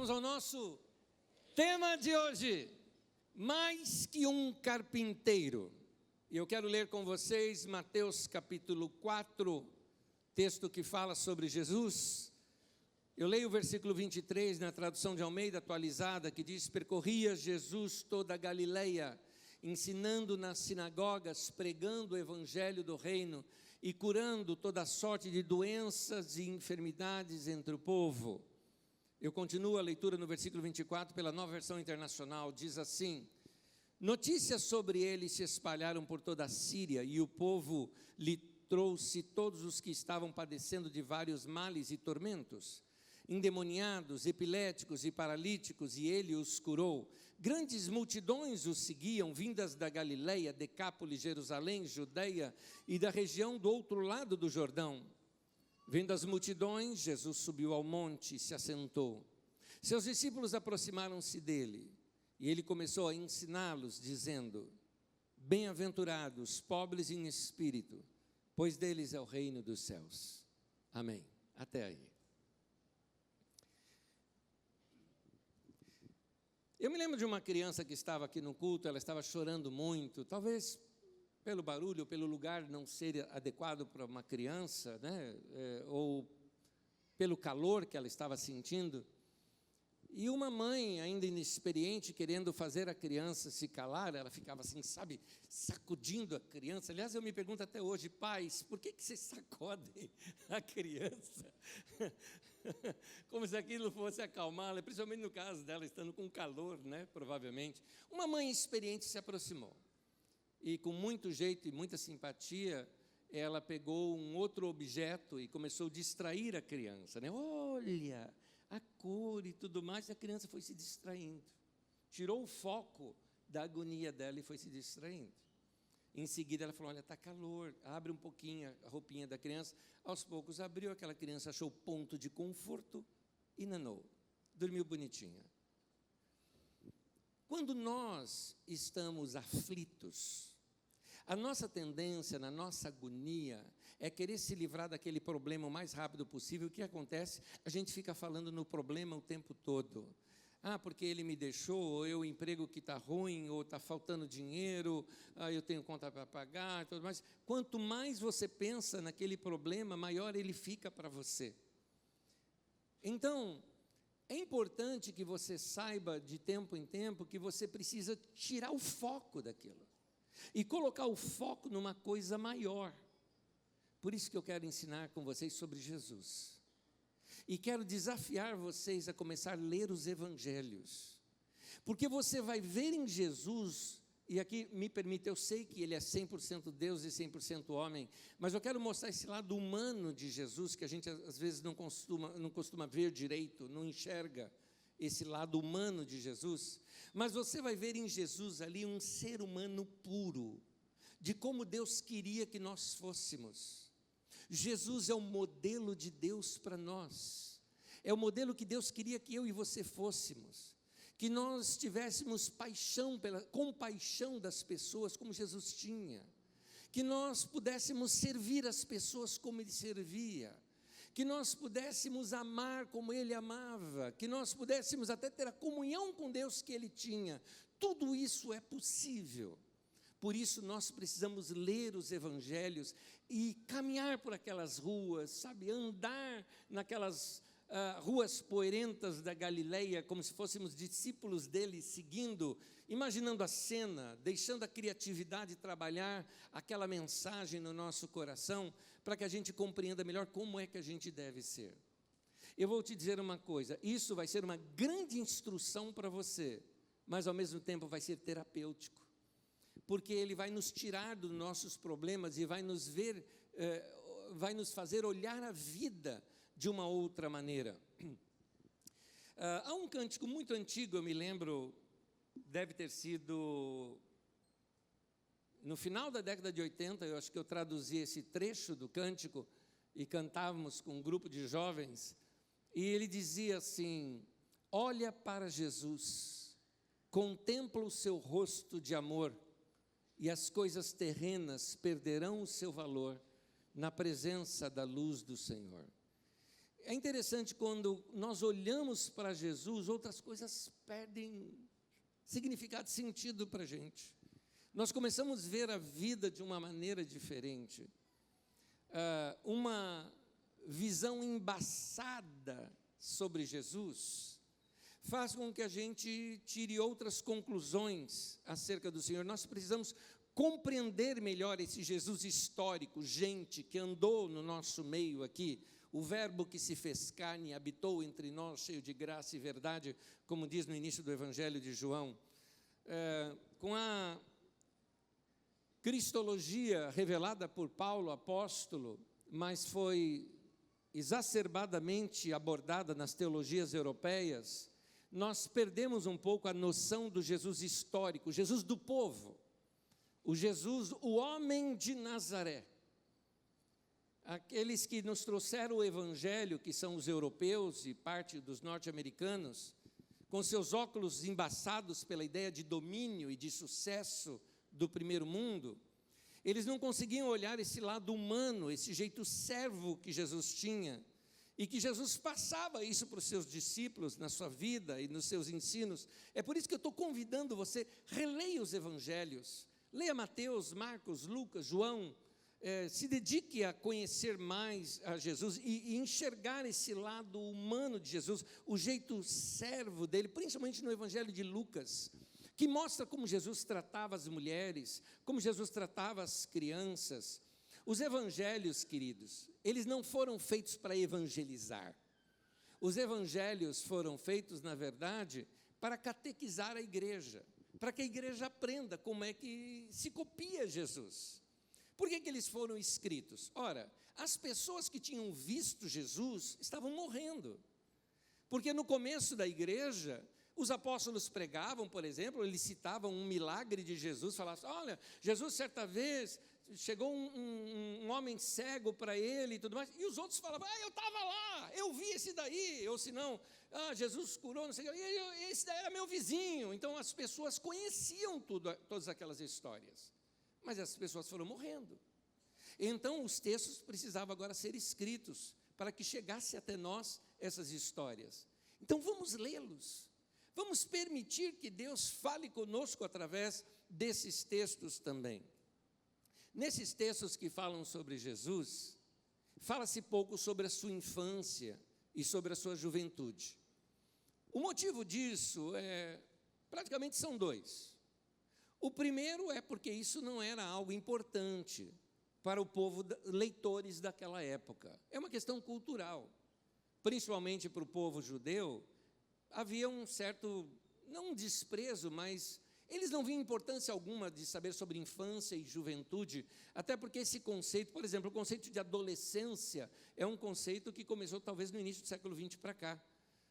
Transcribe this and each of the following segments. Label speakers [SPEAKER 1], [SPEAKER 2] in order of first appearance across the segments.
[SPEAKER 1] Vamos ao nosso tema de hoje, mais que um carpinteiro. E eu quero ler com vocês Mateus capítulo 4, texto que fala sobre Jesus. Eu leio o versículo 23 na tradução de Almeida atualizada, que diz: percorria Jesus toda a Galileia, ensinando nas sinagogas, pregando o evangelho do reino e curando toda sorte de doenças e enfermidades entre o povo. Eu continuo a leitura no versículo 24 pela Nova Versão Internacional, diz assim: notícias sobre ele se espalharam por toda a Síria, e o povo lhe trouxe todos os que estavam padecendo de vários males e tormentos, endemoniados, epiléticos e paralíticos, e ele os curou. Grandes multidões os seguiam, vindas da Galileia, Decápolis, Jerusalém, Judeia e da região do outro lado do Jordão. Vendo as multidões, Jesus subiu ao monte e se assentou. Seus discípulos aproximaram-se dele, e ele começou a ensiná-los, dizendo: bem-aventurados, pobres em espírito, pois deles é o reino dos céus. Amém. Até aí. Eu me lembro de uma criança que estava aqui no culto, ela estava chorando muito, talvez pelo barulho, pelo lugar não ser adequado para uma criança, né? Ou pelo calor que ela estava sentindo. E uma mãe, ainda inexperiente, querendo fazer a criança se calar, ela ficava assim, sabe, sacudindo a criança. Aliás, eu me pergunto até hoje: pais, por que vocês sacodem a criança? Como se aquilo fosse acalmá-la, principalmente no caso dela estando com calor, né, provavelmente. Uma mãe experiente se aproximou. E com muito jeito e muita simpatia, ela pegou um outro objeto e começou a distrair a criança, né? Olha a cor e tudo mais, e a criança foi se distraindo. Tirou o foco da agonia dela e foi se distraindo. Em seguida ela falou: olha, está calor, abre um pouquinho a roupinha da criança. Aos poucos abriu, aquela criança achou ponto de conforto e nanou, dormiu bonitinha. Quando nós estamos aflitos, a nossa tendência, na nossa agonia, é querer se livrar daquele problema o mais rápido possível. O que acontece? A gente fica falando no problema o tempo todo. Ah, porque ele me deixou, ou o emprego que está ruim, ou está faltando dinheiro, eu tenho conta para pagar e tudo mais. Quanto mais você pensa naquele problema, maior ele fica para você. Então, é importante que você saiba de tempo em tempo que você precisa tirar o foco daquilo e colocar o foco numa coisa maior. Por isso que eu quero ensinar com vocês sobre Jesus. E quero desafiar vocês a começar a ler os evangelhos. Porque você vai ver em Jesus, e aqui me permite, eu sei que ele é 100% Deus e 100% homem, mas eu quero mostrar esse lado humano de Jesus, que a gente às vezes não costuma ver direito, não enxerga esse lado humano de Jesus. Mas você vai ver em Jesus ali um ser humano puro, de como Deus queria que nós fôssemos. Jesus é o modelo de Deus para nós, é o modelo que Deus queria que eu e você fôssemos, que nós tivéssemos compaixão das pessoas como Jesus tinha, que nós pudéssemos servir as pessoas como Ele servia, que nós pudéssemos amar como Ele amava, que nós pudéssemos até ter a comunhão com Deus que Ele tinha. Tudo isso é possível. Por isso nós precisamos ler os evangelhos e caminhar por aquelas ruas, sabe, andar naquelas ruas poeirentas da Galileia, como se fôssemos discípulos dele, seguindo, imaginando a cena, deixando a criatividade trabalhar aquela mensagem no nosso coração, para que a gente compreenda melhor como é que a gente deve ser. Eu vou te dizer uma coisa: isso vai ser uma grande instrução para você, mas ao mesmo tempo vai ser terapêutico, porque ele vai nos tirar dos nossos problemas e vai nos fazer olhar a vida de uma outra maneira. Há um cântico muito antigo, eu me lembro, deve ter sido no final da década de 80, eu acho que eu traduzi esse trecho do cântico e cantávamos com um grupo de jovens, e ele dizia assim: olha para Jesus, contempla o seu rosto de amor, e as coisas terrenas perderão o seu valor na presença da luz do Senhor. É interessante quando nós olhamos para Jesus, outras coisas perdem significado, sentido para a gente. Nós começamos a ver a vida de uma maneira diferente. Uma visão embaçada sobre Jesus faz com que a gente tire outras conclusões acerca do Senhor. Nós precisamos compreender melhor esse Jesus histórico, gente que andou no nosso meio aqui, o verbo que se fez carne e habitou entre nós, cheio de graça e verdade, como diz no início do Evangelho de João. Com a cristologia revelada por Paulo, apóstolo, mas foi exacerbadamente abordada nas teologias europeias, nós perdemos um pouco a noção do Jesus histórico, Jesus do povo, o Jesus, o homem de Nazaré. Aqueles que nos trouxeram o Evangelho, que são os europeus e parte dos norte-americanos, com seus óculos embaçados pela ideia de domínio e de sucesso do primeiro mundo, eles não conseguiam olhar esse lado humano, esse jeito servo que Jesus tinha, e que Jesus passava isso para os seus discípulos na sua vida e nos seus ensinos. É por isso que eu estou convidando você, releia os evangelhos, leia Mateus, Marcos, Lucas, João, se dedique a conhecer mais a Jesus e enxergar esse lado humano de Jesus, o jeito servo dele, principalmente no evangelho de Lucas, que mostra como Jesus tratava as mulheres, como Jesus tratava as crianças. Os evangelhos, queridos, eles não foram feitos para evangelizar. Os evangelhos foram feitos, na verdade, para catequizar a igreja, para que a igreja aprenda como é que se copia Jesus. Por que eles foram escritos? Ora, as pessoas que tinham visto Jesus estavam morrendo. Porque no começo da igreja, os apóstolos pregavam, por exemplo, eles citavam um milagre de Jesus, falavam, olha, Jesus certa vez chegou um homem cego para ele e tudo mais, e os outros falavam, eu estava lá, eu vi esse daí, ou se não, Jesus curou, não sei o que, esse daí era meu vizinho. Então as pessoas conheciam todas aquelas histórias, mas as pessoas foram morrendo. Então os textos precisavam agora ser escritos, para que chegasse até nós essas histórias. Então vamos lê-los, vamos permitir que Deus fale conosco através desses textos também. Nesses textos que falam sobre Jesus, fala-se pouco sobre a sua infância e sobre a sua juventude. O motivo disso praticamente são dois. O primeiro é porque isso não era algo importante para o povo, leitores daquela época. É uma questão cultural. Principalmente para o povo judeu, havia um certo, não um desprezo, mas eles não viam importância alguma de saber sobre infância e juventude, até porque esse conceito, por exemplo, o conceito de adolescência, é um conceito que começou talvez no início do século XX para cá.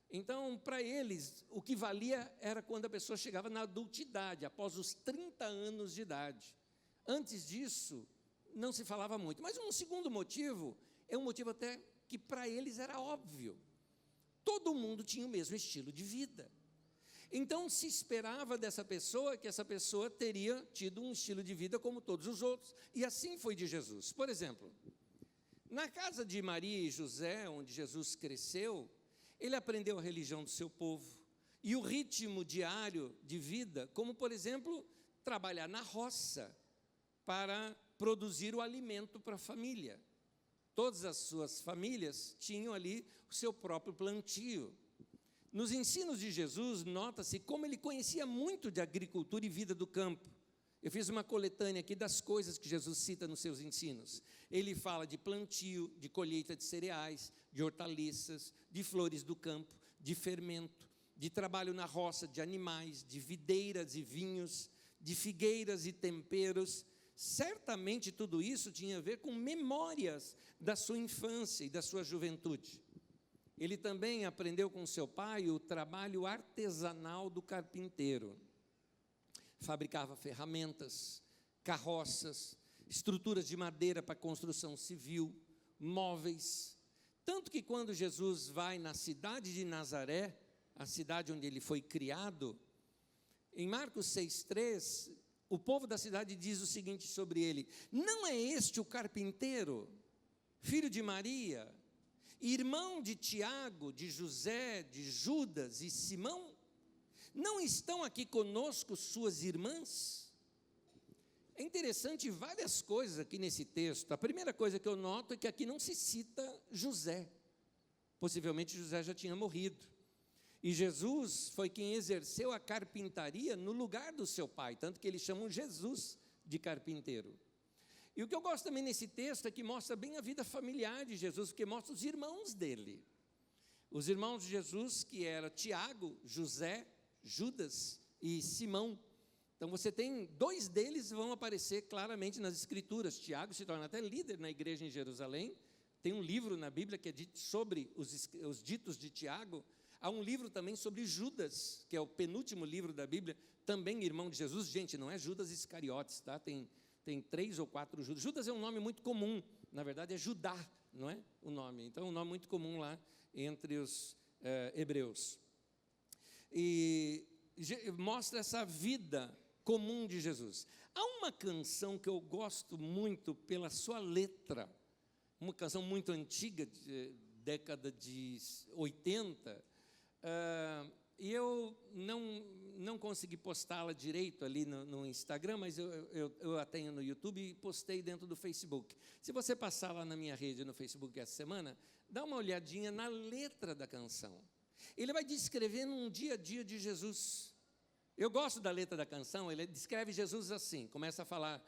[SPEAKER 1] Então, para eles, o que valia era quando a pessoa chegava na adultidade, após os 30 anos de idade. Antes disso, não se falava muito. Mas um segundo motivo, é um motivo até que para eles era óbvio. Todo mundo tinha o mesmo estilo de vida. Então, se esperava dessa pessoa que essa pessoa teria tido um estilo de vida como todos os outros. E assim foi de Jesus. Por exemplo, na casa de Maria e José, onde Jesus cresceu, ele aprendeu a religião do seu povo e o ritmo diário de vida, como, por exemplo, trabalhar na roça para produzir o alimento para a família. Todas as suas famílias tinham ali o seu próprio plantio. Nos ensinos de Jesus, nota-se como ele conhecia muito de agricultura e vida do campo. Eu fiz uma coletânea aqui das coisas que Jesus cita nos seus ensinos. Ele fala de plantio, de colheita de cereais, de hortaliças, de flores do campo, de fermento, de trabalho na roça, de animais, de videiras e vinhos, de figueiras e temperos. Certamente tudo isso tinha a ver com memórias da sua infância e da sua juventude. Ele também aprendeu com seu pai o trabalho artesanal do carpinteiro. Fabricava ferramentas, carroças, estruturas de madeira para construção civil, móveis. Tanto que quando Jesus vai na cidade de Nazaré, a cidade onde ele foi criado, em Marcos 6,3, o povo da cidade diz o seguinte sobre ele: não é este o carpinteiro, filho de Maria, irmão de Tiago, de José, de Judas e Simão? Não estão aqui conosco suas irmãs? É interessante várias coisas aqui nesse texto. A primeira coisa que eu noto é que aqui não se cita José. Possivelmente José já tinha morrido. E Jesus foi quem exerceu a carpintaria no lugar do seu pai, tanto que eles chamam Jesus de carpinteiro. E o que eu gosto também nesse texto é que mostra bem a vida familiar de Jesus, porque mostra os irmãos dele. Os irmãos de Jesus, que eram Tiago, José, Judas e Simão. Então você tem 2 deles vão aparecer claramente nas Escrituras. Tiago se torna até líder na igreja em Jerusalém. Tem um livro na Bíblia que é dito sobre os ditos de Tiago. Há um livro também sobre Judas, que é o penúltimo livro da Bíblia, também irmão de Jesus. Gente, não é Judas Iscariotes, tá? Tem 3 ou 4 Judas. Judas é um nome muito comum, na verdade é Judá, não é o nome. Então é um nome muito comum lá entre os hebreus. E mostra essa vida comum de Jesus. Há uma canção que eu gosto muito pela sua letra, uma canção muito antiga, década de 80, e eu não consegui postá-la direito ali no Instagram, mas eu a tenho no YouTube e postei dentro do Facebook. Se você passar lá na minha rede no Facebook essa semana, dá uma olhadinha na letra da canção. Ele vai descrevendo um dia a dia de Jesus. Eu gosto da letra da canção, ele descreve Jesus assim, começa a falar,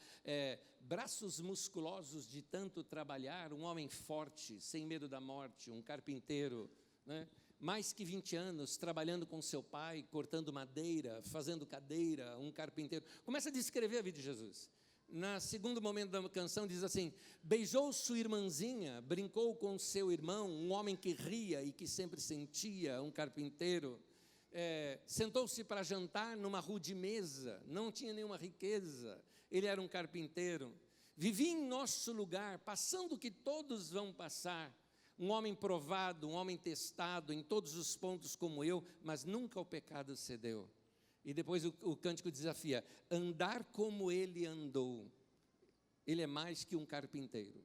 [SPEAKER 1] braços musculosos de tanto trabalhar, um homem forte, sem medo da morte, um carpinteiro, né? Mais que 20 anos trabalhando com seu pai, cortando madeira, fazendo cadeira, um carpinteiro. Começa a descrever a vida de Jesus. No segundo momento da canção diz assim, beijou sua irmãzinha, brincou com seu irmão, um homem que ria e que sempre sentia, um carpinteiro. Sentou-se para jantar numa rude mesa, não tinha nenhuma riqueza, ele era um carpinteiro. Vivia em nosso lugar, passando o que todos vão passar, um homem provado, um homem testado em todos os pontos como eu, mas nunca ao pecado cedeu. E depois o cântico desafia, andar como ele andou, ele é mais que um carpinteiro.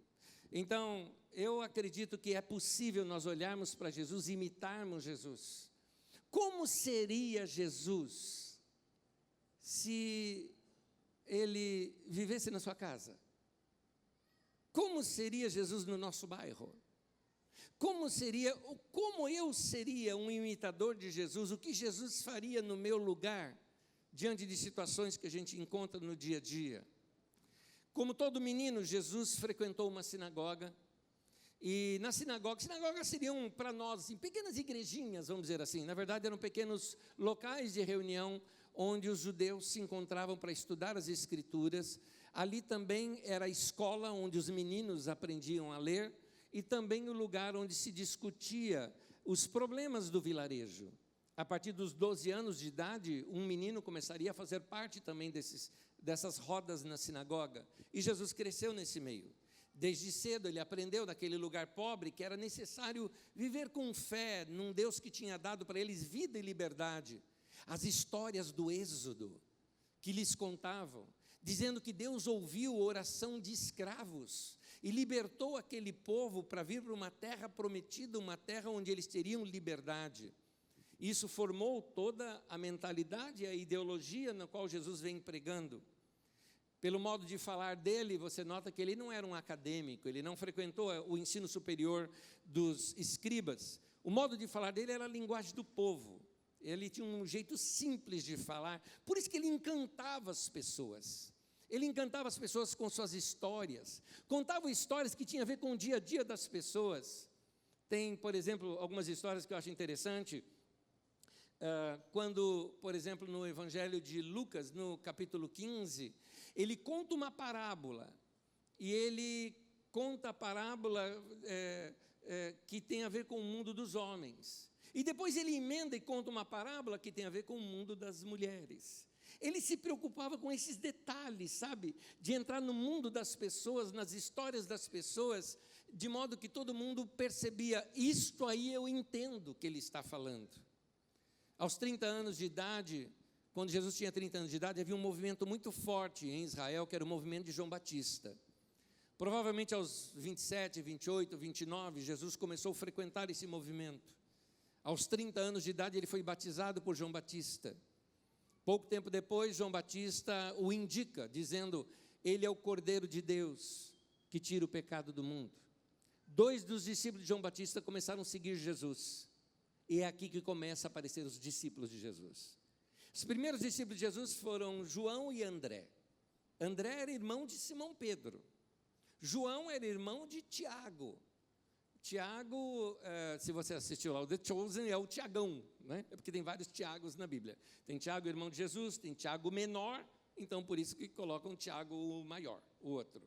[SPEAKER 1] Então, eu acredito que é possível nós olharmos para Jesus e imitarmos Jesus. Como seria Jesus se ele vivesse na sua casa? Como seria Jesus no nosso bairro? Como eu seria um imitador de Jesus? O que Jesus faria no meu lugar, diante de situações que a gente encontra no dia a dia? Como todo menino, Jesus frequentou uma sinagoga. E na sinagogas seriam para nós, assim, pequenas igrejinhas, vamos dizer assim. Na verdade, eram pequenos locais de reunião, onde os judeus se encontravam para estudar as Escrituras. Ali também era a escola onde os meninos aprendiam a ler, e também o lugar onde se discutia os problemas do vilarejo. A partir dos 12 anos de idade, um menino começaria a fazer parte também dessas rodas na sinagoga. E Jesus cresceu nesse meio. Desde cedo ele aprendeu naquele lugar pobre que era necessário viver com fé num Deus que tinha dado para eles vida e liberdade. As histórias do Êxodo que lhes contavam, dizendo que Deus ouviu a oração de escravos e libertou aquele povo para vir para uma terra prometida, uma terra onde eles teriam liberdade. Isso formou toda a mentalidade e a ideologia na qual Jesus vem pregando. Pelo modo de falar dele, você nota que ele não era um acadêmico, ele não frequentou o ensino superior dos escribas. O modo de falar dele era a linguagem do povo. Ele tinha um jeito simples de falar, por isso que ele encantava as pessoas. Ele encantava as pessoas com suas histórias, contava histórias que tinham a ver com o dia a dia das pessoas. Tem, por exemplo, algumas histórias que eu acho interessante. Quando, por exemplo, no Evangelho de Lucas, no capítulo 15, ele conta uma parábola, e ele conta a parábola que tem a ver com o mundo dos homens. E depois ele emenda e conta uma parábola que tem a ver com o mundo das mulheres. Ele se preocupava com esses detalhes, sabe? De entrar no mundo das pessoas, nas histórias das pessoas, de modo que todo mundo percebia, isto aí eu entendo que ele está falando. Aos 30 anos de idade, quando Jesus tinha 30 anos de idade, havia um movimento muito forte em Israel, que era o movimento de João Batista. Provavelmente aos 27, 28, 29, Jesus começou a frequentar esse movimento. Aos 30 anos de idade, ele foi batizado por João Batista. Pouco tempo depois, João Batista o indica, dizendo: ele é o Cordeiro de Deus, que tira o pecado do mundo. 2 dos discípulos de João Batista começaram a seguir Jesus. E é aqui que começam a aparecer os discípulos de Jesus. Os primeiros discípulos de Jesus foram João e André. André era irmão de Simão Pedro. João era irmão de Tiago. Tiago, se você assistiu lá o The Chosen, é o Tiagão, né? É porque tem vários Tiagos na Bíblia. Tem Tiago, irmão de Jesus, tem Tiago menor, então por isso que colocam Tiago maior, o outro.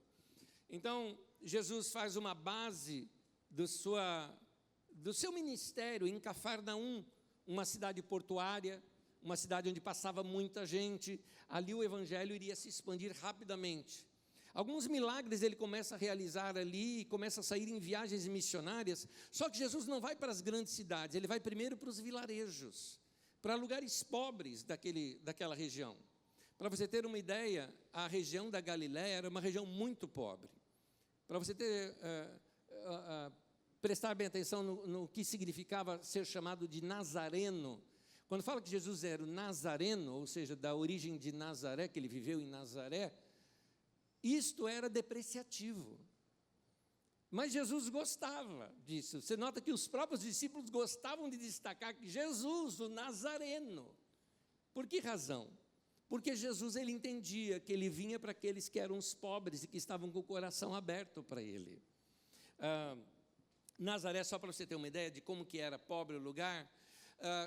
[SPEAKER 1] Então, Jesus faz uma base do seu ministério em Cafarnaum, uma cidade portuária, uma cidade onde passava muita gente. Ali o evangelho iria se expandir rapidamente. Alguns milagres ele começa a realizar ali, começa a sair em viagens missionárias, só que Jesus não vai para as grandes cidades, ele vai primeiro para os vilarejos, para lugares pobres daquela região. Para você ter uma ideia, a região da Galiléia era uma região muito pobre. Para você prestar bem atenção no que significava ser chamado de Nazareno. Quando fala que Jesus era o Nazareno, ou seja, da origem de Nazaré, que ele viveu em Nazaré, isto era depreciativo. Mas Jesus gostava disso. Você nota que os próprios discípulos gostavam de destacar que Jesus, o Nazareno. Por que razão? Porque Jesus, ele entendia que ele vinha para aqueles que eram os pobres e que estavam com o coração aberto para ele. Nazaré, só para você ter uma ideia de como que era pobre o lugar,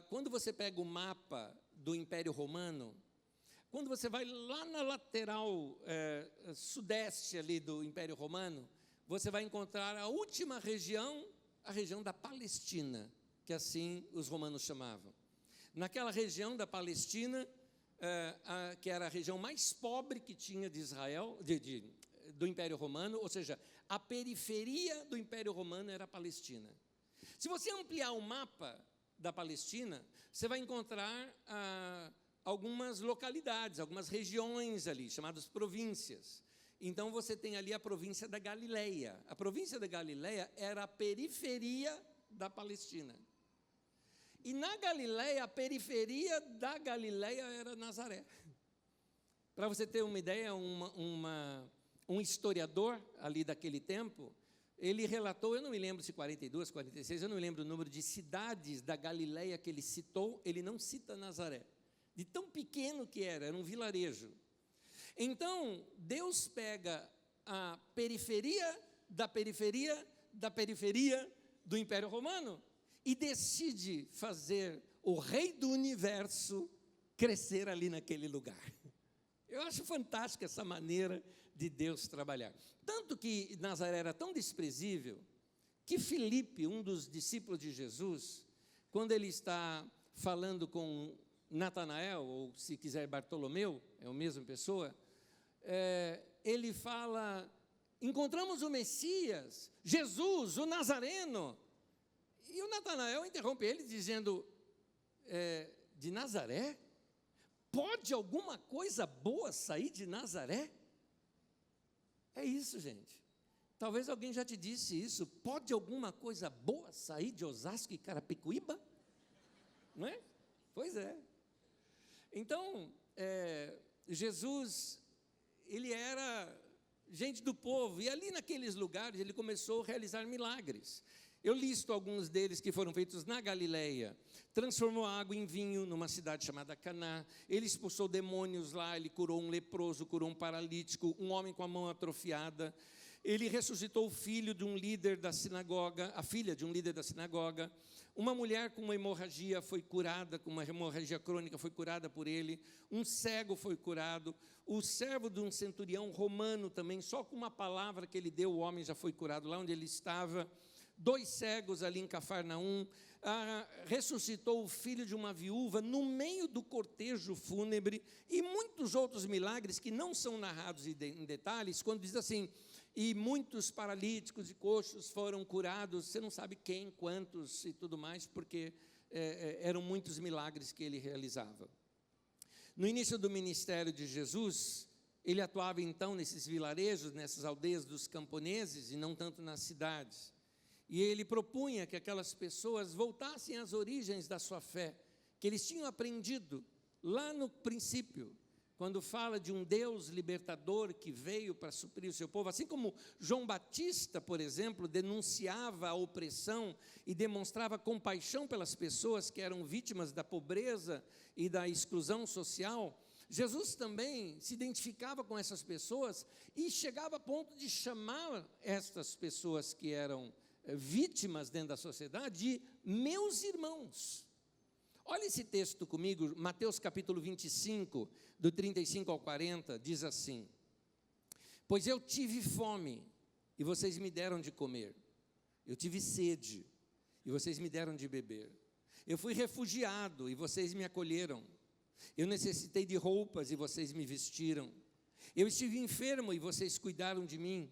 [SPEAKER 1] quando você pega o mapa do Império Romano, quando você vai lá na lateral sudeste ali do Império Romano, você vai encontrar a última região, a região da Palestina, que assim os romanos chamavam. Naquela região da Palestina, que era a região mais pobre que tinha de Israel, do Império Romano, ou seja, a periferia do Império Romano era a Palestina. Se você ampliar o mapa da Palestina, você vai encontrar algumas localidades, algumas regiões ali, chamadas províncias. Então, você tem ali a província da Galileia. A província da Galileia era a periferia da Palestina. E na Galileia, a periferia da Galileia era Nazaré. Para você ter uma ideia, um historiador ali daquele tempo, ele relatou, eu não me lembro se 42, 46, eu não me lembro o número de cidades da Galileia que ele citou, ele não cita Nazaré. De tão pequeno que era um vilarejo. Então, Deus pega a periferia da periferia da periferia do Império Romano e decide fazer o rei do universo crescer ali naquele lugar. Eu acho fantástica essa maneira de Deus trabalhar. Tanto que Nazaré era tão desprezível, que Filipe, um dos discípulos de Jesus, quando ele está falando com Natanael, ou se quiser Bartolomeu, é a mesma pessoa, ele fala: encontramos o Messias, Jesus, o Nazareno. E o Natanael interrompe ele dizendo: de Nazaré? Pode alguma coisa boa sair de Nazaré? É isso, gente. Talvez alguém já te disse isso. Pode alguma coisa boa sair de Osasco e Carapicuíba? Não é? Pois é. Então, Jesus, ele era gente do povo, e ali naqueles lugares ele começou a realizar milagres. Eu listo alguns deles que foram feitos na Galileia. Transformou a água em vinho numa cidade chamada Caná. Ele expulsou demônios lá, ele curou um leproso, curou um paralítico, um homem com a mão atrofiada. Ele ressuscitou o filho de um líder da sinagoga, a filha de um líder da sinagoga. Uma mulher com uma hemorragia foi curada, com uma hemorragia crônica foi curada por ele. Um cego foi curado. O servo de um centurião romano também, só com uma palavra que ele deu, o homem já foi curado lá onde ele estava. 2 cegos ali em Cafarnaum. Ressuscitou o filho de uma viúva no meio do cortejo fúnebre. E muitos outros milagres que não são narrados em detalhes, quando diz assim: e muitos paralíticos e coxos foram curados, você não sabe quem, quantos e tudo mais, porque eram muitos milagres que ele realizava. No início do ministério de Jesus, Ele atuava então nesses vilarejos, nessas aldeias dos camponeses, e não tanto nas cidades. E ele propunha que aquelas pessoas voltassem às origens da sua fé, que eles tinham aprendido lá no princípio, quando fala de um Deus libertador que veio para suprir o seu povo, assim como João Batista, por exemplo, denunciava a opressão e demonstrava compaixão pelas pessoas que eram vítimas da pobreza e da exclusão social, Jesus também se identificava com essas pessoas e chegava a ponto de chamar estas pessoas que eram vítimas dentro da sociedade de meus irmãos. Olha esse texto comigo, Mateus capítulo 25, do 35 ao 40, diz assim: pois eu tive fome, e vocês me deram de comer. Eu tive sede, e vocês me deram de beber. Eu fui refugiado, e vocês me acolheram. Eu necessitei de roupas, e vocês me vestiram. Eu estive enfermo, e vocês cuidaram de mim.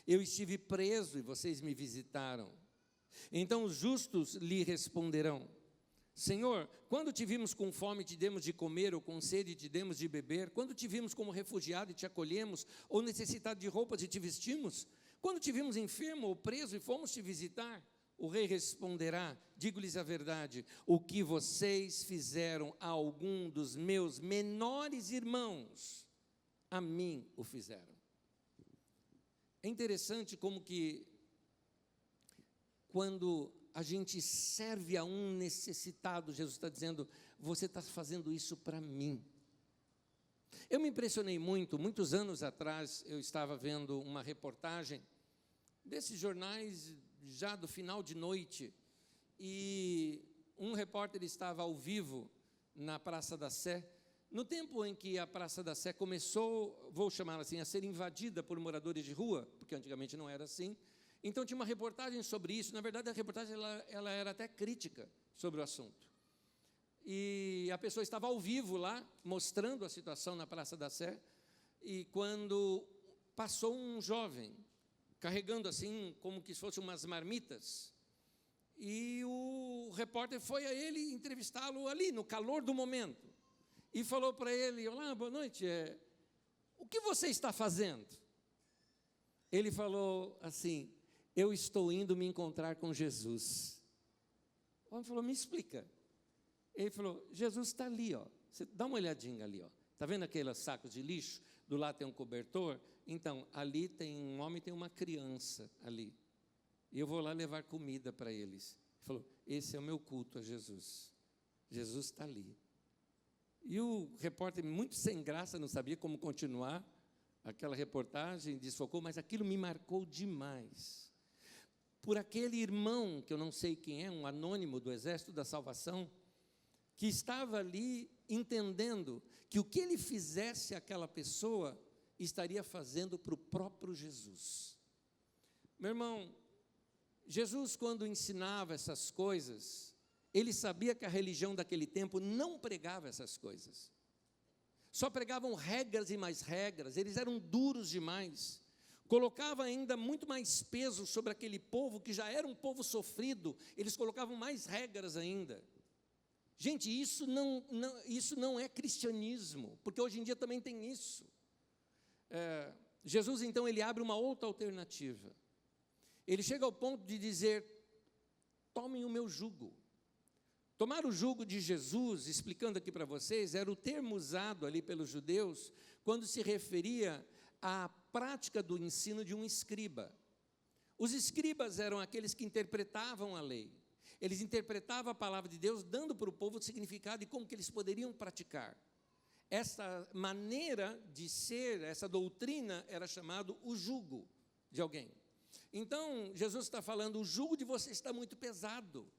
[SPEAKER 1] Eu estive preso, e vocês me visitaram. Então os justos lhe responderão: Senhor, quando te vimos com fome, te demos de comer, ou com sede, te demos de beber? Quando te vimos como refugiado e te acolhemos, ou necessitado de roupas e te vestimos? Quando te vimos enfermo ou preso e fomos te visitar? O rei responderá: digo-lhes a verdade, o que vocês fizeram a algum dos meus menores irmãos, a mim o fizeram. É interessante como que, quando a gente serve a um necessitado, Jesus está dizendo: você está fazendo isso para mim. Eu me impressionei muitos anos atrás, eu estava vendo uma reportagem desses jornais, já do final de noite, e um repórter estava ao vivo na Praça da Sé, no tempo em que a Praça da Sé começou, vou chamar assim, a ser invadida por moradores de rua, porque antigamente não era assim. Então tinha uma reportagem sobre isso. Na verdade, a reportagem ela era até crítica sobre o assunto. E a pessoa estava ao vivo lá, mostrando a situação na Praça da Sé, e quando passou um jovem, carregando assim, como que fossem umas marmitas, e o repórter foi a ele entrevistá-lo ali, no calor do momento, e falou para ele: olá, boa noite, o que você está fazendo? Ele falou assim: eu estou indo me encontrar com Jesus. O homem falou: me explica. Ele falou: Jesus está ali, ó. Você dá uma olhadinha ali, ó. Está vendo aqueles sacos de lixo? Do lado tem um cobertor. Então, ali tem um homem e tem uma criança ali. E eu vou lá levar comida para eles. Ele falou: esse é o meu culto a Jesus. Jesus está ali. E o repórter, muito sem graça, não sabia como continuar aquela reportagem, desfocou, mas aquilo me marcou demais. Por aquele irmão, que eu não sei quem é, um anônimo do Exército da Salvação, que estava ali entendendo que o que ele fizesse àquela pessoa, estaria fazendo para o próprio Jesus. Meu irmão, Jesus, quando ensinava essas coisas, ele sabia que a religião daquele tempo não pregava essas coisas. Só pregavam regras e mais regras, eles eram duros demais. Colocava ainda muito mais peso sobre aquele povo, que já era um povo sofrido, eles colocavam mais regras ainda. Gente, isso não é cristianismo, porque hoje em dia também tem isso. Jesus, então, ele abre uma outra alternativa. Ele chega ao ponto de dizer: tomem o meu jugo. Tomar o jugo de Jesus, explicando aqui para vocês, era o termo usado ali pelos judeus, quando se referia à prática do ensino de um escriba. Os escribas eram aqueles que interpretavam a lei. Eles interpretavam a palavra de Deus, dando para o povo o significado e como que eles poderiam praticar. Essa maneira de ser, essa doutrina, era chamado o jugo de alguém. Então, Jesus está falando: o jugo de você está muito pesado.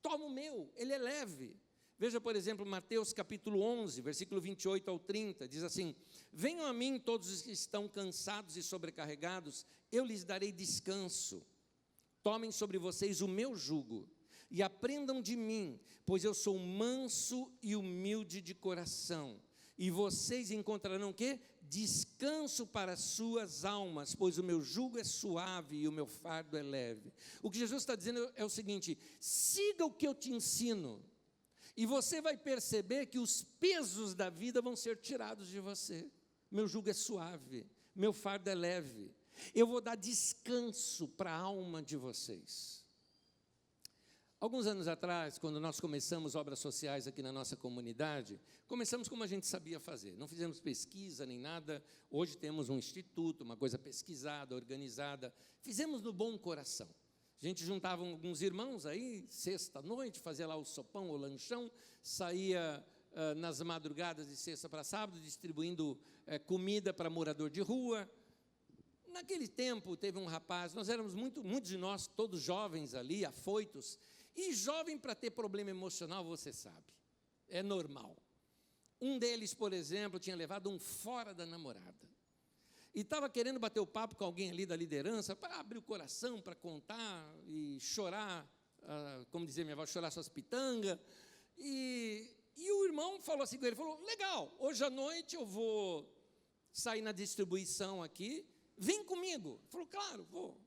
[SPEAKER 1] Toma o meu, ele é leve. Veja, por exemplo, Mateus capítulo 11, versículo 28 ao 30, diz assim: venham a mim todos os que estão cansados e sobrecarregados, eu lhes darei descanso. Tomem sobre vocês o meu jugo e aprendam de mim, pois eu sou manso e humilde de coração. E vocês encontrarão o quê? Descanso para as suas almas, pois o meu jugo é suave e o meu fardo é leve. O que Jesus está dizendo é o seguinte: siga o que eu te ensino, e você vai perceber que os pesos da vida vão ser tirados de você. meu jugo é suave, meu fardo é leve. Eu vou dar descanso para a alma de vocês. Alguns anos atrás, quando nós começamos obras sociais aqui na nossa comunidade, começamos como a gente sabia fazer. Não fizemos pesquisa nem nada. Hoje temos um instituto, uma coisa pesquisada, organizada. Fizemos no bom coração. A gente juntava alguns irmãos aí, sexta-noite, fazia lá o sopão, o lanchão, saía nas madrugadas de sexta para sábado, distribuindo comida para morador de rua. Naquele tempo, teve um rapaz, nós éramos muitos de nós, todos jovens ali, afoitos, e jovem para ter problema emocional, você sabe, é normal. Um deles, por exemplo, tinha levado um fora da namorada, e estava querendo bater o papo com alguém ali da liderança, para abrir o coração, para contar e chorar, como dizia minha avó, chorar suas pitangas, e o irmão falou assim com ele, falou, legal, hoje à noite eu vou sair na distribuição aqui, vem comigo. Falou, claro, vou.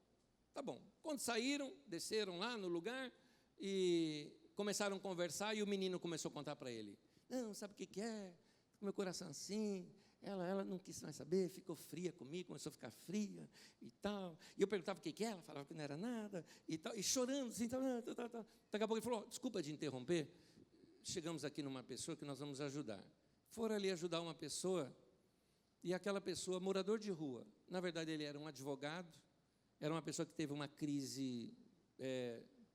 [SPEAKER 1] Tá bom. Quando saíram, desceram lá no lugar e começaram a conversar e o menino começou a contar para ele. Não, sabe o que é? Meu coração assim, ela não quis mais saber, ficou fria comigo, começou a ficar fria e tal. E eu perguntava o que é, ela falava que não era nada e tal, e chorando assim, tal. Daqui a pouco ele falou, desculpa de interromper, chegamos aqui numa pessoa que nós vamos ajudar. Foram ali ajudar uma pessoa. E aquela pessoa, morador de rua, na verdade ele era um advogado, era uma pessoa que teve uma crise,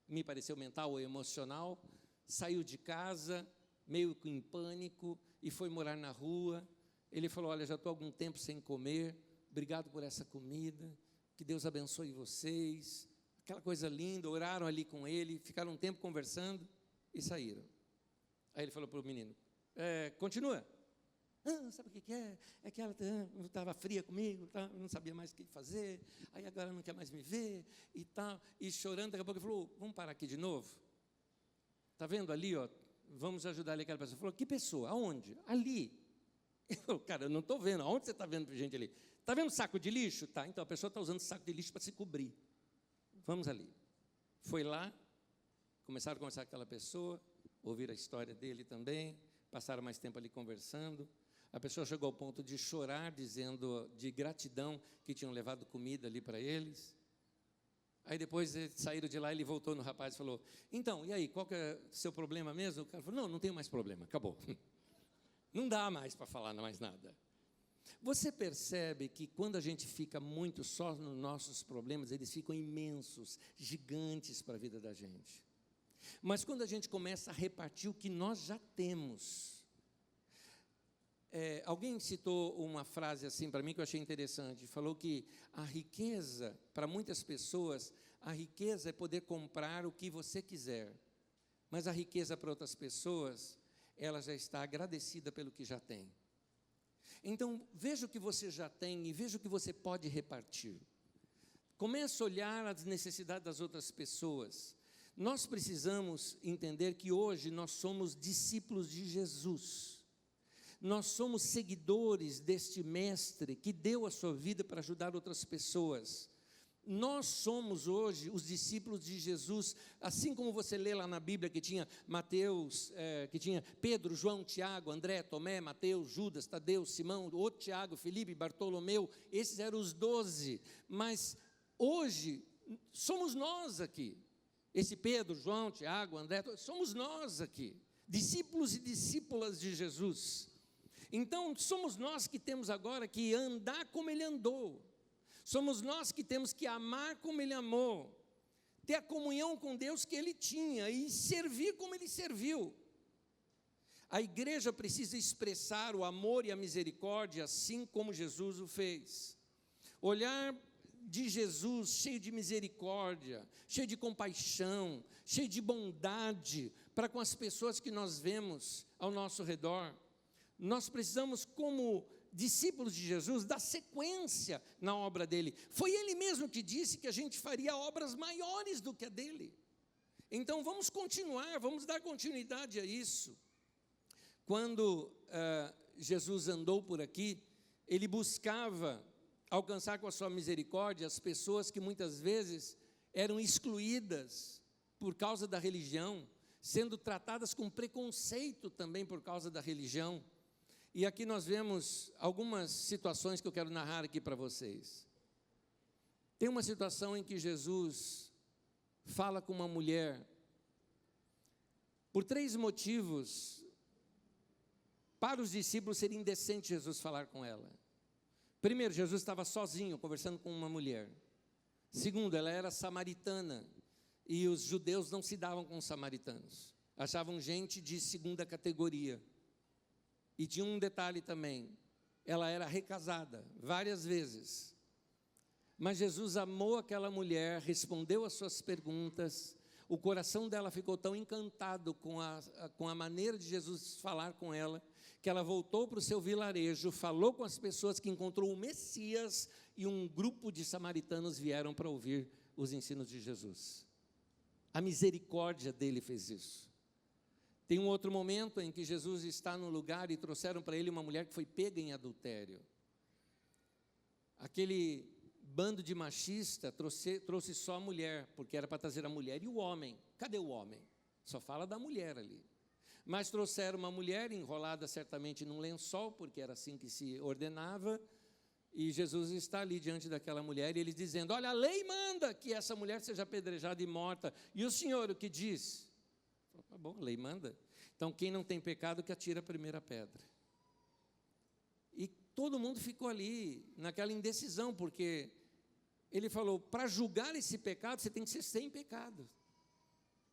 [SPEAKER 1] me pareceu mental ou emocional, saiu de casa, meio que em pânico, e foi morar na rua. Ele falou, olha, já estou há algum tempo sem comer, obrigado por essa comida, que Deus abençoe vocês, aquela coisa linda, oraram ali com ele, ficaram um tempo conversando e saíram. Aí ele falou para o menino, continua. Sabe o que é? É que ela estava fria comigo, tá? Eu não sabia mais o que fazer, aí agora não quer mais me ver, e tal, e chorando, daqui a pouco ele falou, vamos parar aqui de novo? Está vendo ali, ó, vamos ajudar ali aquela pessoa. Ele falou, que pessoa? Aonde? Ali. Ele falou, cara, eu não estou vendo, aonde você está vendo gente ali? Está vendo saco de lixo? Tá, então a pessoa está usando saco de lixo para se cobrir. Vamos ali. Foi lá, começaram a conversar com aquela pessoa, ouviram a história dele também, passaram mais tempo ali conversando. A pessoa chegou ao ponto de chorar, dizendo de gratidão que tinham levado comida ali para eles. Aí depois saíram de lá, ele voltou no rapaz e falou, então, e aí, qual que é o seu problema mesmo? O cara falou, não tenho mais problema, acabou. Não dá mais para falar mais nada. Você percebe que quando a gente fica muito só nos nossos problemas, eles ficam imensos, gigantes para a vida da gente. Mas quando a gente começa a repartir o que nós já temos, alguém citou uma frase assim para mim que eu achei interessante, falou que a riqueza, para muitas pessoas, a riqueza é poder comprar o que você quiser, mas a riqueza para outras pessoas, ela já está agradecida pelo que já tem. Então, veja o que você já tem e veja o que você pode repartir. Comece a olhar as necessidades das outras pessoas. Nós precisamos entender que hoje nós somos discípulos de Jesus. Nós somos seguidores deste mestre que deu a sua vida para ajudar outras pessoas. Nós somos hoje os discípulos de Jesus, assim como você lê lá na Bíblia que tinha Mateus, que tinha Pedro, João, Tiago, André, Tomé, Mateus, Judas, Tadeu, Simão, outro Tiago, Filipe, Bartolomeu, esses eram os 12, mas hoje somos nós aqui, esse Pedro, João, Tiago, André, somos nós aqui, discípulos e discípulas de Jesus. Então, somos nós que temos agora que andar como Ele andou. Somos nós que temos que amar como Ele amou. Ter a comunhão com Deus que Ele tinha e servir como Ele serviu. A igreja precisa expressar o amor e a misericórdia assim como Jesus o fez. Olhar de Jesus cheio de misericórdia, cheio de compaixão, cheio de bondade para com as pessoas que nós vemos ao nosso redor. Nós precisamos, como discípulos de Jesus, dar sequência na obra dele. Foi ele mesmo que disse que a gente faria obras maiores do que a dele. Então vamos continuar, vamos dar continuidade a isso. Quando Jesus andou por aqui, ele buscava alcançar com a sua misericórdia as pessoas que muitas vezes eram excluídas por causa da religião, sendo tratadas com preconceito também por causa da religião. E aqui nós vemos algumas situações que eu quero narrar aqui para vocês. Tem uma situação em que Jesus fala com uma mulher, por 3 motivos, para os discípulos seria indecente Jesus falar com ela. Primeiro, Jesus estava sozinho, conversando com uma mulher. Segundo, ela era samaritana, e os judeus não se davam com os samaritanos. Achavam gente de segunda categoria. E tinha um detalhe também, ela era recasada, várias vezes. Mas Jesus amou aquela mulher, respondeu às suas perguntas, o coração dela ficou tão encantado com a maneira de Jesus falar com ela, que ela voltou para o seu vilarejo, falou com as pessoas que encontrou o Messias, e um grupo de samaritanos vieram para ouvir os ensinos de Jesus. A misericórdia dele fez isso. Tem um outro momento em que Jesus está no lugar e trouxeram para ele uma mulher que foi pega em adultério. Aquele bando de machista trouxe só a mulher, porque era para trazer a mulher e o homem. Cadê o homem? Só fala da mulher ali. Mas trouxeram uma mulher enrolada certamente num lençol, porque era assim que se ordenava, e Jesus está ali diante daquela mulher, e eles dizendo, olha, a lei manda que essa mulher seja apedrejada e morta, e o Senhor o que diz? Tá bom, a lei manda. Então, quem não tem pecado, que atira a primeira pedra. E todo mundo ficou ali, naquela indecisão, porque ele falou, para julgar esse pecado, você tem que ser sem pecado.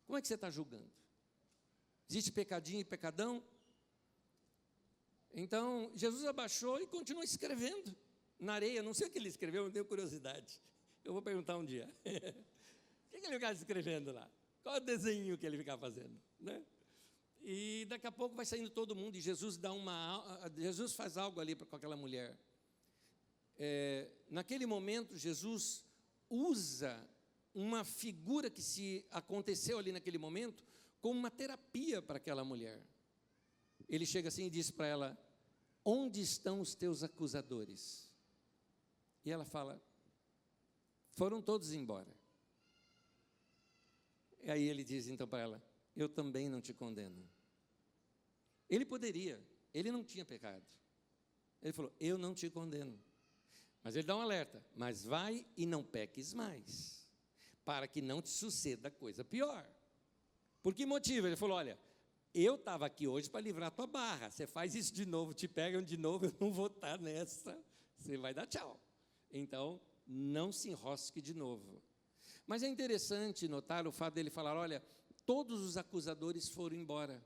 [SPEAKER 1] Como é que você está julgando? Existe pecadinho e pecadão? Então, Jesus abaixou e continuou escrevendo na areia. Não sei o que ele escreveu, não tenho curiosidade. Eu vou perguntar um dia. O que ele ficava escrevendo lá? Qual é o desenho que ele ficava fazendo? Né? E daqui a pouco vai saindo todo mundo, e Jesus faz algo ali com aquela mulher. Naquele momento, Jesus usa uma figura que se aconteceu ali naquele momento, como uma terapia para aquela mulher. Ele chega assim e diz para ela, onde estão os teus acusadores? E ela fala, foram todos embora. E aí ele diz então para ela, eu também não te condeno. Ele poderia, ele não tinha pecado. Ele falou, eu não te condeno. Mas ele dá um alerta, mas vai e não peques mais, para que não te suceda coisa pior. Por que motivo? Ele falou, olha, eu estava aqui hoje para livrar a tua barra, você faz isso de novo, te pegam de novo, eu não vou estar nessa, você vai dar tchau. Então, não se enrosque de novo. Mas é interessante notar o fato dele falar, olha, todos os acusadores foram embora.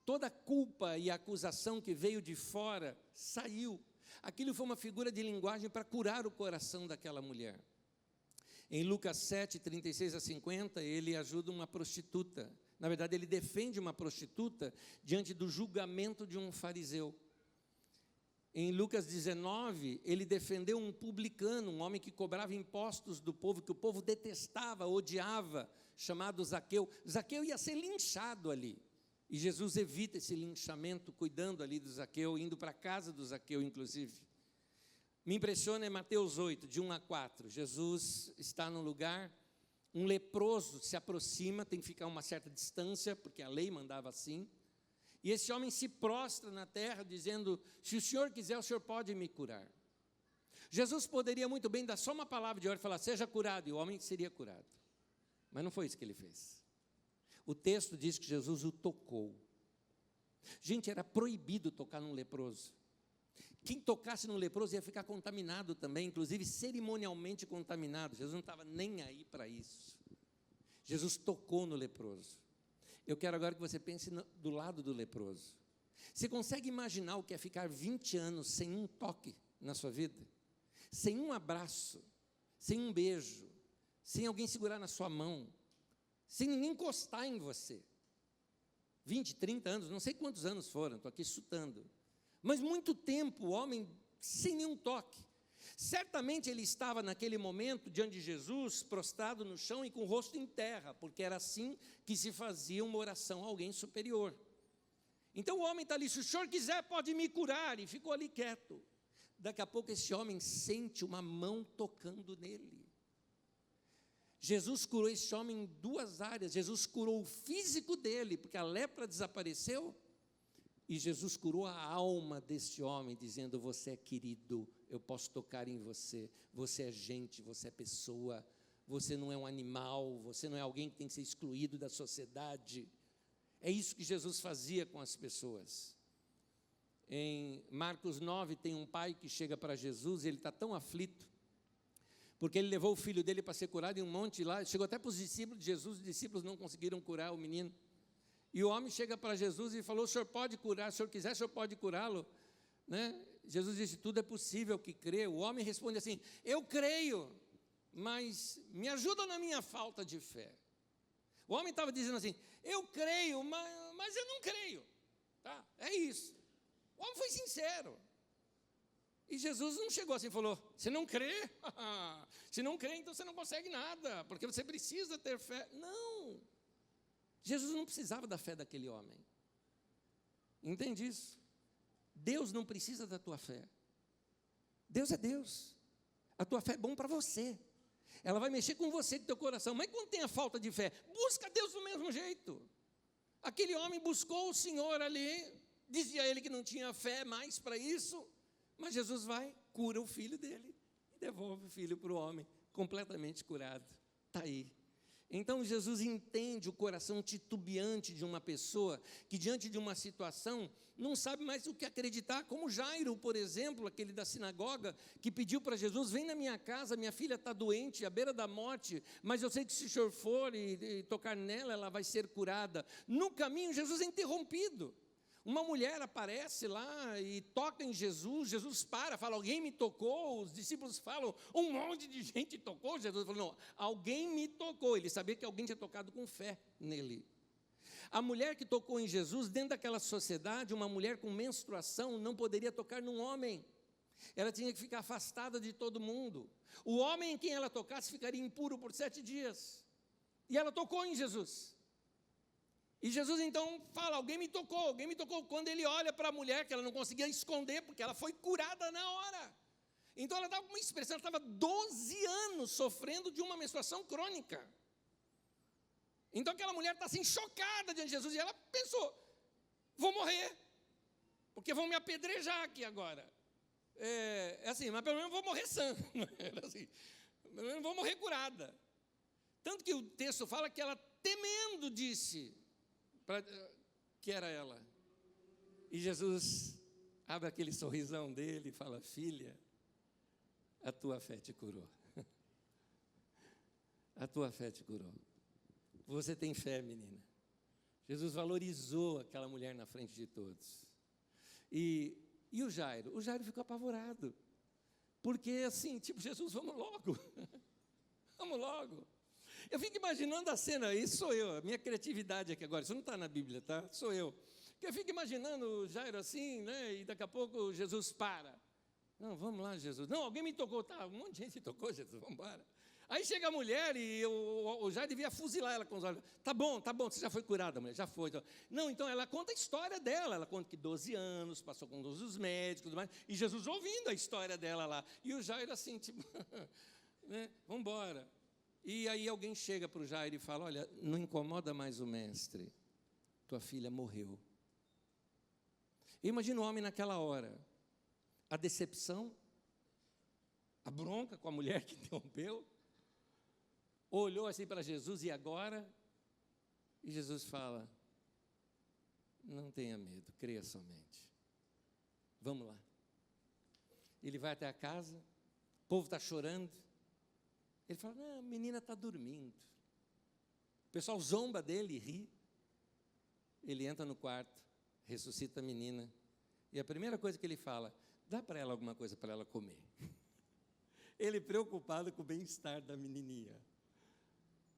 [SPEAKER 1] Toda a culpa e a acusação que veio de fora saiu. Aquilo foi uma figura de linguagem para curar o coração daquela mulher. Em Lucas 7, 36 a 50, ele ajuda uma prostituta. Na verdade, ele defende uma prostituta diante do julgamento de um fariseu. Em Lucas 19, ele defendeu um publicano, um homem que cobrava impostos do povo, que o povo detestava, odiava, chamado Zaqueu. Zaqueu ia ser linchado ali. E Jesus evita esse linchamento, cuidando ali do Zaqueu, indo para a casa do Zaqueu, inclusive. Me impressiona em Mateus 8, de 1 a 4. Jesus está num lugar, um leproso se aproxima, tem que ficar a uma certa distância, porque a lei mandava assim. E esse homem se prostra na terra, dizendo, se o Senhor quiser, o Senhor pode me curar. Jesus poderia muito bem dar só uma palavra de ordem e falar, seja curado, e o homem seria curado. Mas não foi isso que ele fez. O texto diz que Jesus o tocou. Gente, era proibido tocar num leproso. Quem tocasse num leproso ia ficar contaminado também, inclusive cerimonialmente contaminado. Jesus não estava nem aí para isso. Jesus tocou no leproso. Eu quero agora que você pense do lado do leproso. Você consegue imaginar o que é ficar 20 anos sem um toque na sua vida? Sem um abraço, sem um beijo, sem alguém segurar na sua mão, sem ninguém encostar em você. 20, 30 anos, não sei quantos anos foram, estou aqui chutando. Mas muito tempo o homem sem nenhum toque. Certamente ele estava naquele momento diante de Jesus, prostrado no chão e com o rosto em terra, porque era assim que se fazia uma oração a alguém superior. Então o homem está ali, se o Senhor quiser pode me curar, e ficou ali quieto. Daqui a pouco esse homem sente uma mão tocando nele. Jesus curou esse homem em duas áreas. Jesus curou o físico dele, porque a lepra desapareceu, E Jesus curou a alma deste homem, dizendo: você é querido, eu posso tocar em você, você é gente, você é pessoa, você não é um animal, você não é alguém que tem que ser excluído da sociedade. É isso que Jesus fazia com as pessoas. Em Marcos 9, tem um pai que chega para Jesus, e ele está tão aflito, porque ele levou o filho dele para ser curado em um monte lá, chegou até para os discípulos de Jesus, os discípulos não conseguiram curar o menino. E o homem chega para Jesus e falou: o senhor pode curar, se o senhor quiser, o senhor pode curá-lo, né? Jesus disse: tudo é possível que crê. O homem responde assim: eu creio, mas me ajuda na minha falta de fé. O homem estava dizendo assim: eu creio, mas eu não creio, tá? É isso. O homem foi sincero. E Jesus não chegou assim e falou: você não crê? Se não crê, então você não consegue nada, porque você precisa ter fé. Não. Jesus não precisava da fé daquele homem. Entende isso? Deus não precisa da tua fé. Deus é Deus. A tua fé é bom para você. Ela vai mexer com você, com o teu coração. Mas quando tem a falta de fé, busca Deus do mesmo jeito. Aquele homem buscou o Senhor ali, dizia ele que não tinha fé mais para isso, mas Jesus vai, cura o filho dele e devolve o filho para o homem, completamente curado. Está aí. Então Jesus entende o coração titubeante de uma pessoa que diante de uma situação não sabe mais o que acreditar, como Jairo, por exemplo, aquele da sinagoga, que pediu para Jesus: vem na minha casa, minha filha está doente, à beira da morte, mas eu sei que se o senhor for e tocar nela, ela vai ser curada. No caminho, Jesus é interrompido. Uma mulher aparece lá e toca em Jesus, Jesus para, fala: alguém me tocou. Os discípulos falam: um monte de gente tocou. Jesus falou: não, alguém me tocou. Ele sabia que alguém tinha tocado com fé nele. A mulher que tocou em Jesus, dentro daquela sociedade, uma mulher com menstruação não poderia tocar num homem. Ela tinha que ficar afastada de todo mundo. O homem em quem ela tocasse ficaria impuro por 7 dias. E ela tocou em Jesus. E Jesus então fala: alguém me tocou, alguém me tocou. Quando ele olha para a mulher, que ela não conseguia esconder, porque ela foi curada na hora. Então ela estava com uma expressão, ela estava 12 anos sofrendo de uma menstruação crônica. Então aquela mulher está assim, chocada diante de Jesus, e ela pensou: vou morrer, porque vão me apedrejar aqui agora. É assim, mas pelo menos vou morrer sã. Assim, pelo menos vou morrer curada. Tanto que o texto fala que ela, temendo, disse que era ela. E Jesus abre aquele sorrisão dele e fala: filha, a tua fé te curou. A tua fé te curou. Você tem fé, menina. Jesus valorizou aquela mulher na frente de todos. E o Jairo? O Jairo ficou apavorado. Porque assim, tipo: Jesus, vamos logo. Vamos logo. Eu fico imaginando a cena, isso sou eu, a minha criatividade aqui agora, isso não está na Bíblia, tá? Sou eu. Eu fico imaginando o Jairo assim, né? E daqui a pouco Jesus para. Não, vamos lá, Jesus. Não, alguém me tocou. Tá, um monte de gente tocou, Jesus, vamos embora. Aí chega a mulher e o Jairo devia fuzilar ela com os olhos. Tá bom, você já foi curada, mulher, já foi. Não, então ela conta a história dela. Ela conta que 12 anos, passou com todos os médicos, tudo mais, e Jesus ouvindo a história dela lá. E o Jairo assim, tipo, né? Vamos embora. E aí alguém chega para o Jairo e fala: olha, não incomoda mais o mestre, tua filha morreu. Imagina o homem naquela hora, a decepção, a bronca com a mulher que interrompeu, olhou assim para Jesus: e agora? E Jesus fala: não tenha medo, creia somente. Vamos lá. Ele vai até a casa, o povo está chorando. Ele fala: não, a menina está dormindo. O pessoal zomba dele e ri. Ele entra no quarto, ressuscita a menina, e a primeira coisa que ele fala: dá para ela alguma coisa para ela comer. Ele preocupado com o bem-estar da menininha.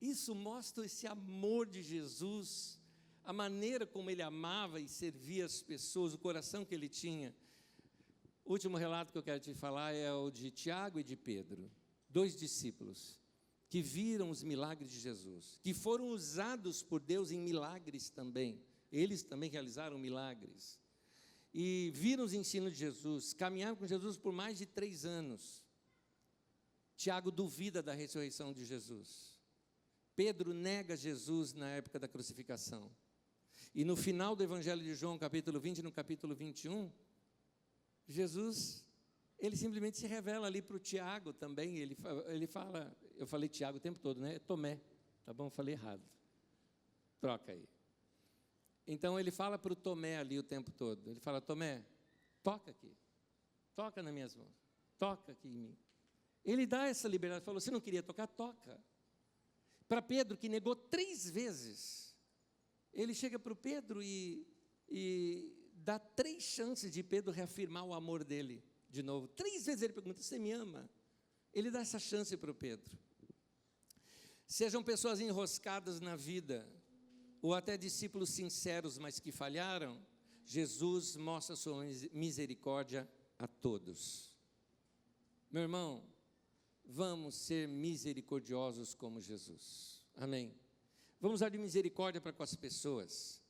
[SPEAKER 1] Isso mostra esse amor de Jesus, a maneira como ele amava e servia as pessoas, o coração que ele tinha. O último relato que eu quero te falar é o de Tiago e de Pedro, 2 discípulos que viram os milagres de Jesus, que foram usados por Deus em milagres também. Eles também realizaram milagres. E viram os ensinos de Jesus, caminharam com Jesus por mais de 3 anos. Tiago duvida da ressurreição de Jesus. Pedro nega Jesus na época da crucificação. E no final do Evangelho de João, capítulo 20, no capítulo 21, Jesus, ele simplesmente se revela ali para o Tiago também. Ele fala, eu falei Tiago o tempo todo, né? Tomé, tá bom? Eu falei errado. Troca aí. Então ele fala para o Tomé ali o tempo todo. Ele fala: Tomé, toca aqui, toca nas minhas mãos, toca aqui em mim. Ele dá essa liberdade, falou: você não queria tocar? Toca. Para Pedro, que negou 3 vezes, ele chega para o Pedro e dá 3 chances de Pedro reafirmar o amor dele de novo. 3 vezes ele pergunta: você me ama? Ele dá essa chance para o Pedro. Sejam pessoas enroscadas na vida, ou até discípulos sinceros, mas que falharam, Jesus mostra sua misericórdia a todos. Meu irmão, vamos ser misericordiosos como Jesus. Amém. Vamos usar de misericórdia para com as pessoas.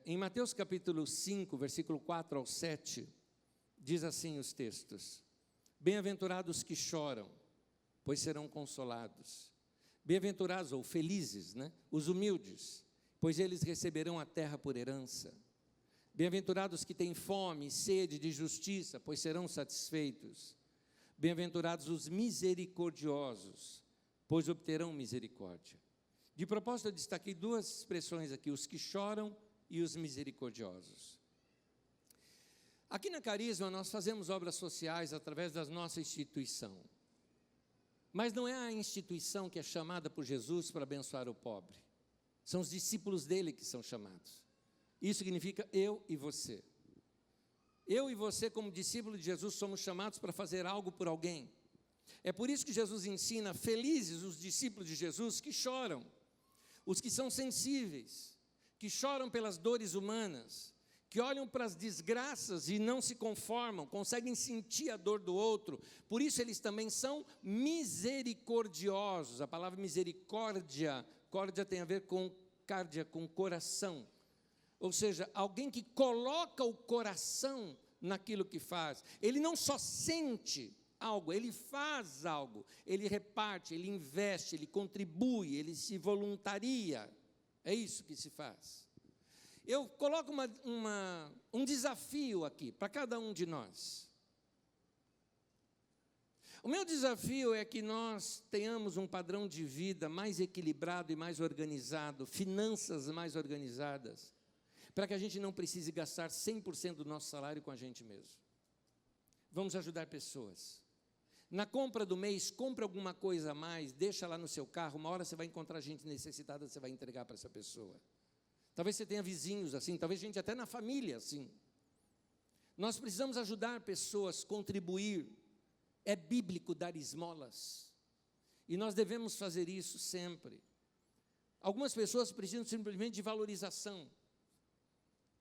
[SPEAKER 1] Em Mateus capítulo 5, versículo 4 ao 7, diz assim os textos: bem-aventurados que choram, pois serão consolados. Bem-aventurados ou felizes, né? Os humildes, pois eles receberão a terra por herança. Bem-aventurados que têm fome e sede de justiça, pois serão satisfeitos. Bem-aventurados os misericordiosos, pois obterão misericórdia. De propósito, eu destaquei 2 expressões aqui: os que choram e os misericordiosos. Aqui na Carisma, nós fazemos obras sociais através da nossa instituição. Mas não é a instituição que é chamada por Jesus para abençoar o pobre. São os discípulos dele que são chamados. Isso significa eu e você. Eu e você, como discípulo de Jesus, somos chamados para fazer algo por alguém. É por isso que Jesus ensina: felizes os discípulos de Jesus que choram, os que são sensíveis, que choram pelas dores humanas, que olham para as desgraças e não se conformam, conseguem sentir a dor do outro. Por isso eles também são misericordiosos. A palavra misericórdia, córdia tem a ver com cárdia, com coração. Ou seja, alguém que coloca o coração naquilo que faz. Ele não só sente algo, ele faz algo, ele reparte, ele investe, ele contribui, ele se voluntaria. É isso que se faz. Eu coloco um desafio aqui para cada um de nós. O meu desafio é que nós tenhamos um padrão de vida mais equilibrado e mais organizado, finanças mais organizadas, para que a gente não precise gastar 100% do nosso salário com a gente mesmo. Vamos ajudar pessoas. Na compra do mês, compre alguma coisa a mais, deixa lá no seu carro, uma hora você vai encontrar gente necessitada, você vai entregar para essa pessoa. Talvez você tenha vizinhos assim, talvez gente até na família assim. Nós precisamos ajudar pessoas, contribuir. É bíblico dar esmolas. E nós devemos fazer isso sempre. Algumas pessoas precisam simplesmente de valorização.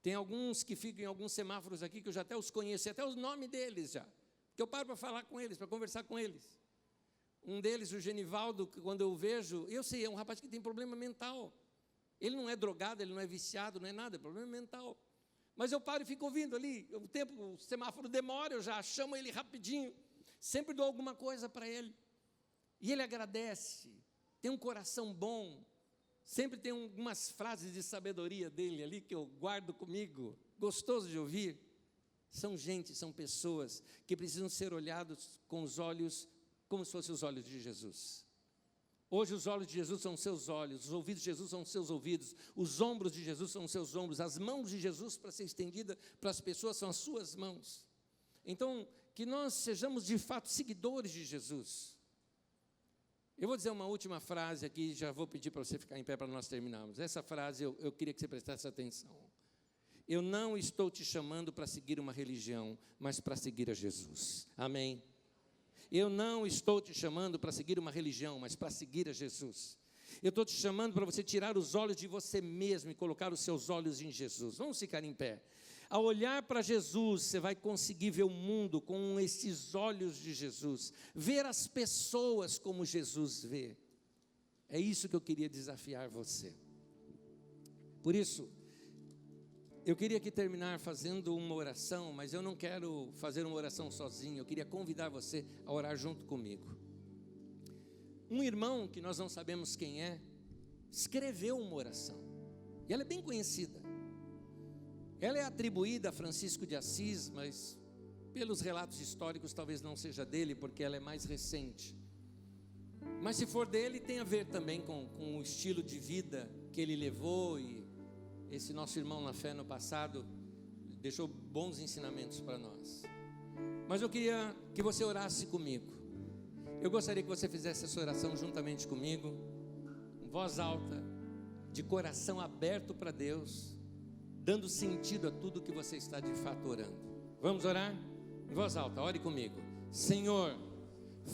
[SPEAKER 1] Tem alguns que ficam em alguns semáforos aqui, que eu já até os conheço, até o nome deles já. Que eu paro para falar com eles, para conversar com eles. Um deles, o Genivaldo, que quando eu vejo, eu sei, é um rapaz que tem problema mental. Ele não é drogado, ele não é viciado, não é nada, é problema mental. Mas eu paro e fico ouvindo ali, o semáforo demora, eu já chamo ele rapidinho, sempre dou alguma coisa para ele. E ele agradece, tem um coração bom, sempre tem algumas frases de sabedoria dele ali que eu guardo comigo, gostoso de ouvir. São pessoas que precisam ser olhados com os olhos, como se fossem os olhos de Jesus. Hoje os olhos de Jesus são os seus olhos, os ouvidos de Jesus são os seus ouvidos, os ombros de Jesus são os seus ombros, as mãos de Jesus para ser estendida para as pessoas são as suas mãos. Então, que nós sejamos de fato seguidores de Jesus. Eu vou dizer uma última frase aqui, já vou pedir para você ficar em pé para nós terminarmos. Essa frase eu queria que você prestasse atenção. Eu não estou te chamando para seguir uma religião, mas para seguir a Jesus. Amém? Eu não estou te chamando para seguir uma religião, mas para seguir a Jesus. Eu estou te chamando para você tirar os olhos de você mesmo e colocar os seus olhos em Jesus. Vamos ficar em pé. Ao olhar para Jesus, você vai conseguir ver o mundo com esses olhos de Jesus. Ver as pessoas como Jesus vê. É isso que eu queria desafiar você. Por isso, eu queria aqui terminar fazendo uma oração, mas eu não quero fazer uma oração sozinho, eu queria convidar você a orar junto comigo. Um irmão, que nós não sabemos quem é, escreveu uma oração. E ela é bem conhecida. Ela é atribuída a Francisco de Assis, mas pelos relatos históricos talvez não seja dele, porque ela é mais recente. Mas se for dele, tem a ver também com o estilo de vida que ele levou, e esse nosso irmão na fé no passado deixou bons ensinamentos para nós. Mas eu queria que você orasse comigo. Eu gostaria que você fizesse essa oração juntamente comigo, em voz alta, de coração aberto para Deus, dando sentido a tudo que você está de fato orando. Vamos orar? Em voz alta, ore comigo. Senhor,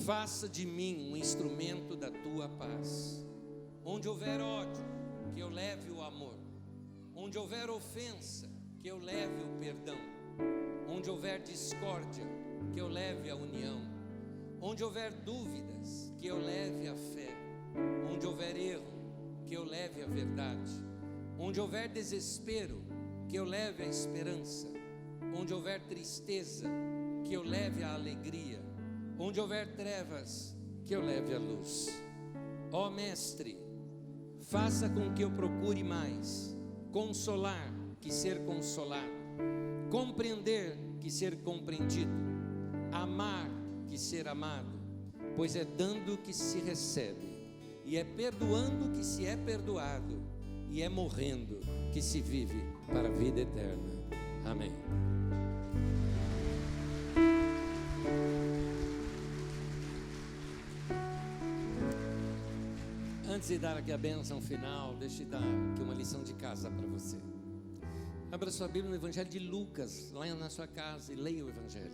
[SPEAKER 1] faça de mim um instrumento da tua paz. Onde houver ódio, que eu leve o amor. Onde houver ofensa, que eu leve o perdão. Onde houver discórdia, que eu leve a união. Onde houver dúvidas, que eu leve a fé. Onde houver erro, que eu leve a verdade. Onde houver desespero, que eu leve a esperança. Onde houver tristeza, que eu leve a alegria. Onde houver trevas, que eu leve a luz. Ó Mestre, faça com que eu procure mais consolar que ser consolado, compreender que ser compreendido, amar que ser amado, pois é dando que se recebe, e é perdoando que se é perdoado, e é morrendo que se vive para a vida eterna. Amém. Antes de dar aqui a bênção final, deixa eu dar aqui uma lição de casa para você. Abra sua Bíblia no Evangelho de Lucas, lá na sua casa, e leia o Evangelho.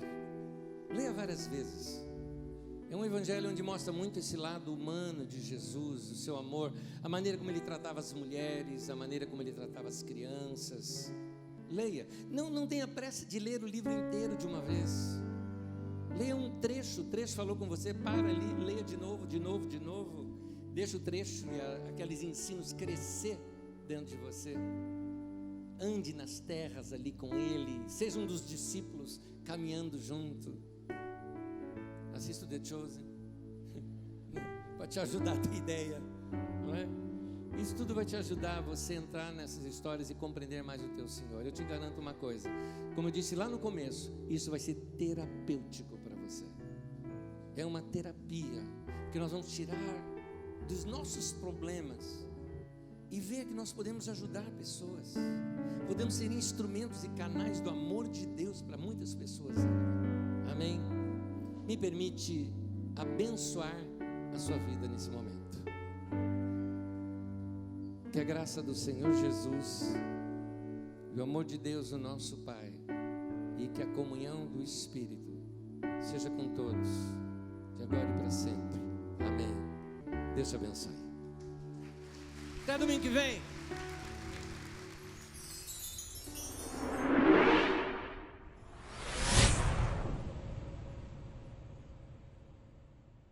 [SPEAKER 1] Leia várias vezes. É um Evangelho onde mostra muito esse lado humano de Jesus, o seu amor, a maneira como ele tratava as mulheres, a maneira como ele tratava as crianças. Leia. Não tenha pressa de ler o livro inteiro de uma vez. Leia um trecho, o trecho falou com você, para ali, leia de novo. Deixa o trecho e aqueles ensinos crescer dentro de você. Ande nas terras ali com ele, seja um dos discípulos caminhando junto. Assista o The Chosen, para te ajudar a ter ideia, não é? Isso tudo vai te ajudar a você entrar nessas histórias e compreender mais o teu Senhor. Eu te garanto uma coisa, como eu disse lá no começo, isso vai ser terapêutico para você. É uma terapia, que nós vamos tirar dos nossos problemas e ver que nós podemos ajudar pessoas, podemos ser instrumentos e canais do amor de Deus para muitas pessoas. Amém? Me permite abençoar a sua vida nesse momento. Que a graça do Senhor Jesus, o amor de Deus, o nosso Pai, e que a comunhão do Espírito seja com todos, de agora e para sempre. Amém. Deus te abençoe. Até domingo que vem.